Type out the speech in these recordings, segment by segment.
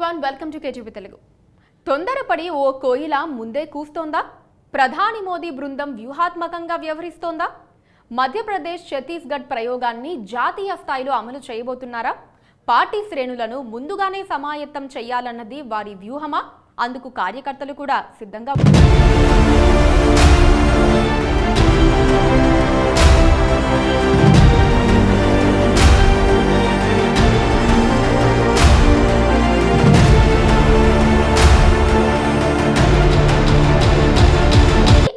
Everyone, welcome to KTV Telugu. తొందరపడి ఓ కోయిల ముందే కూస్తోందా? ప్రధాని మోదీ బృందం వ్యూహాత్మకంగా వ్యవహరిస్తోందా? మధ్యప్రదేశ్, ఛత్తీస్గఢ్ ప్రయోగాన్ని జాతీయ స్థాయిలో అమలు చేయబోతున్నారా? పార్టీ శ్రేణులను ముందుగానే సమాయత్తం చేయాలన్నది వారి వ్యూహమా? అందుకు కార్యకర్తలు కూడా సిద్ధంగా ఉన్నారు.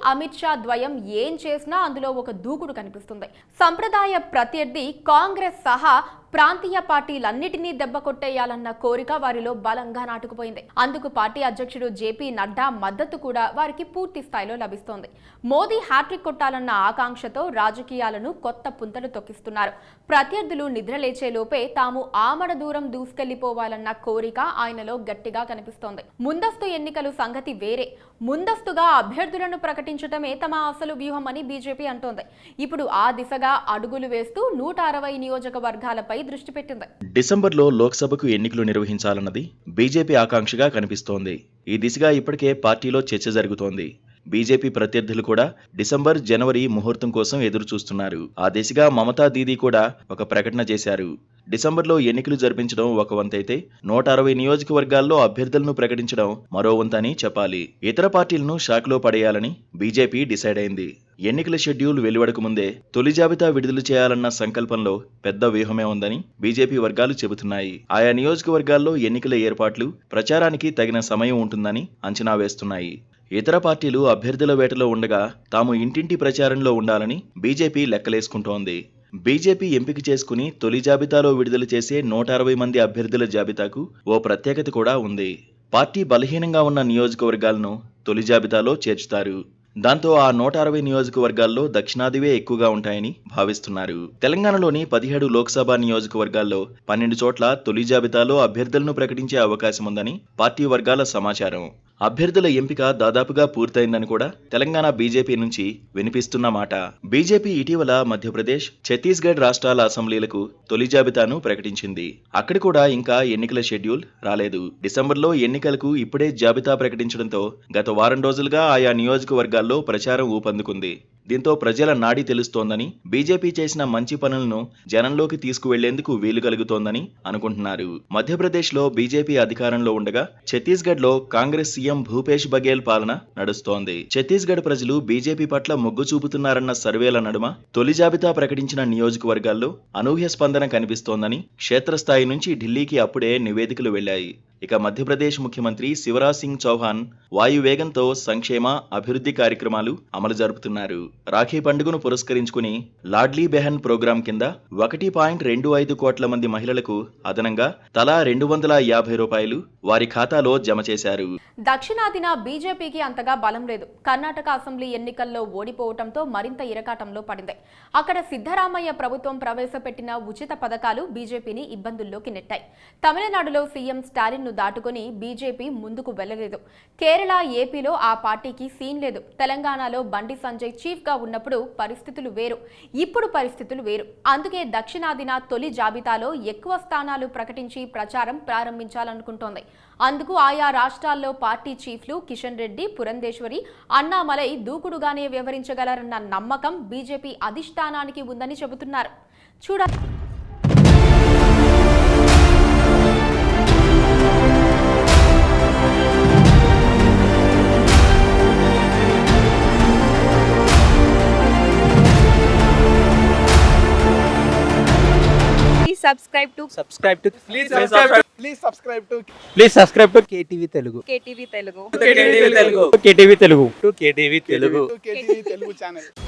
అమిత్ షా ద్వయం ఏం చేసినా అందులో ఒక దూకుడు కనిపిస్తుంది. సంప్రదాయ ప్రత్యర్థి కాంగ్రెస్ సహా ప్రాంతీయ పార్టీలన్నిటినీ దెబ్బ కొట్టేయాలన్న కోరిక వారిలో బలంగా నాటుకుపోయింది. అందుకు పార్టీ అధ్యక్షుడు జేపీ నడ్డా మద్దతు కూడా వారికి పూర్తి స్థాయిలో లభిస్తోంది. మోదీ హ్యాట్రిక్ కొట్టాలన్న ఆకాంక్షతో రాజకీయాలను కొత్త పుంతలు తొక్కిస్తున్నారు. ప్రత్యర్థులు నిద్రలేచే లోపే తాము ఆమడ దూరం దూసుకెళ్లిపోవాలన్న కోరిక ఆయనలో గట్టిగా కనిపిస్తోంది. ముందస్తు ఎన్నికలు సంగతి వేరే, ముందస్తుగా అభ్యర్థులను ప్రకటించడమే తమ అసలు వ్యూహమని బీజేపీ అంటోంది. ఇప్పుడు ఆ దిశగా అడుగులు వేస్తూ 160 నియోజకవర్గాలపై దృష్టి పెట్టింది. డిసెంబర్లో లోక్సభకు ఎన్నికలు నిర్వహించాలన్నది బీజేపీ ఆకాంక్షగా కనిపిస్తోంది. ఈ దిశగా ఇప్పటికే పార్టీలో చర్చ జరుగుతోంది. బీజేపీ ప్రత్యర్థులు కూడా డిసెంబర్, జనవరి ముహూర్తం కోసం ఎదురు చూస్తున్నారు. ఆ దిశగా మమతా దీదీ కూడా ఒక ప్రకటన చేశారు. డిసెంబర్లో ఎన్నికలు జరిపించడం ఒక వంతైతే 160 నియోజకవర్గాల్లో అభ్యర్థులను ప్రకటించడం మరో వంతని చెప్పాలి. ఇతర పార్టీలను షాక్లో పడేయాలని బీజేపీ డిసైడ్ అయింది. ఎన్నికల షెడ్యూల్ వెలువడక ముందే తొలి జాబితా విడుదల చేయాలన్న సంకల్పంలో పెద్ద వ్యూహమే ఉందని బీజేపీ వర్గాలు చెబుతున్నాయి. ఆయా నియోజకవర్గాల్లో ఎన్నికల ఏర్పాట్లు, ప్రచారానికి తగిన సమయం ఉంటుందని అంచనా వేస్తున్నాయి. ఇతర పార్టీలు అభ్యర్థుల వేటలో ఉండగా తాము ఇంటింటి ప్రచారంలో ఉండాలని బీజేపీ లెక్కలేసుకుంటోంది. బీజేపీ ఎంపిక చేసుకుని తొలి జాబితాలో విడుదల చేసే 160 మంది అభ్యర్థుల జాబితాకు ఓ ప్రత్యేకత కూడా ఉంది. పార్టీ బలహీనంగా ఉన్న నియోజకవర్గాలను తొలి జాబితాలో చేర్చుతారు. దాంతో ఆ 160 నియోజకవర్గాల్లో దక్షిణాదివే ఎక్కువగా ఉంటాయని భావిస్తున్నారు. తెలంగాణలోని 17 లోక్సభ నియోజకవర్గాల్లో 12 చోట్ల తొలి జాబితాలో అభ్యర్థులను ప్రకటించే అవకాశం ఉందని పార్టీ వర్గాల సమాచారం. అభ్యర్థుల ఎంపిక దాదాపుగా పూర్తయిందని కూడా తెలంగాణ బీజేపీ నుంచి వినిపిస్తున్న మాట. బీజేపీ ఇటీవల మధ్యప్రదేశ్, ఛత్తీస్గఢ్ రాష్ట్రాల అసెంబ్లీలకు తొలి జాబితాను ప్రకటించింది. అక్కడ కూడా ఇంకా ఎన్నికల షెడ్యూల్ రాలేదు. డిసెంబర్లో ఎన్నికలకు ఇప్పుడే జాబితా ప్రకటించడంతో గత వారం రోజులుగా ఆయా నియోజకవర్గాల్లో ప్రచారం ఊపందుకుంది. దీంతో ప్రజల నాడి తెలుస్తోందని, బీజేపీ చేసిన మంచి పనులను జనంలోకి తీసుకువెళ్లేందుకు వీలు కలుగుతోందని అనుకుంటున్నారు. మధ్యప్రదేశ్లో బీజేపీ అధికారంలో ఉండగా ఛత్తీస్గఢ్లో కాంగ్రెస్ సీఎం భూపేష్ బఘేల్ పాలన నడుస్తోంది. ఛత్తీస్గఢ్ ప్రజలు బీజేపీ పట్ల మొగ్గు చూపుతున్నారన్న సర్వేల నడుమ తొలి జాబితా ప్రకటించిన నియోజకవర్గాల్లో అనూహ్య స్పందన కనిపిస్తోందని క్షేత్రస్థాయి నుంచి ఢిల్లీకి అప్పుడే నివేదికలు వెళ్లాయి. ఇక మధ్యప్రదేశ్ ముఖ్యమంత్రి శివరాజ్ సింగ్ చౌహాన్ వాయువేగంతో సంక్షేమ, అభివృద్ధి కార్యక్రమాలు అమలు జరుపుతున్నారు. రాఖీ పండుగను పురస్కరించుకుని లాడ్లీ బెహన్ ప్రోగ్రాం కింద 1.25 కోట్ల మంది మహిళలకు అదనంగా తలా 250 రూపాయలు వారి ఖాతాలో జమ చేశారు. దక్షిణాదిన బీజేపీకి అంతగా బలం లేదు. కర్ణాటక అసెంబ్లీ ఎన్నికల్లో ఓడిపోవడంతో మరింత ఇరకాటంలో పడింది. అక్కడ సిద్ధరామయ్య ప్రభుత్వం ప్రవేశపెట్టిన ఉచిత పథకాలు బీజేపీని ఇబ్బందుల్లోకి నెట్టాయి. తమిళనాడులో సీఎం స్టాలిన్ దాటుకుని బీజేపీ ముందుకు వెళ్లలేదు. కేరళ, ఏపీలో ఆ పార్టీకి సీన్ లేదు. తెలంగాణలో బండి సంజయ్ చీఫ్ గా ఉన్నప్పుడు పరిస్థితులు వేరు, ఇప్పుడు పరిస్థితులు వేరు. అందుకే దక్షిణాదిన తొలి జాబితాలో ఎక్కువ స్థానాలు ప్రకటించి ప్రచారం ప్రారంభించాలనుకుంటోంది. అందుకు ఆయా రాష్ట్రాల్లో పార్టీ చీఫ్లు కిషన్ రెడ్డి, పురంధేశ్వరి, అన్నామలై దూకుడుగానే వ్యవహరించగలరన్న నమ్మకం బీజేపీ అధిష్టానానికి ఉందని చెబుతున్నారు. చూడాలి. Please subscribe to KTV Telugu. KTV Telugu channel.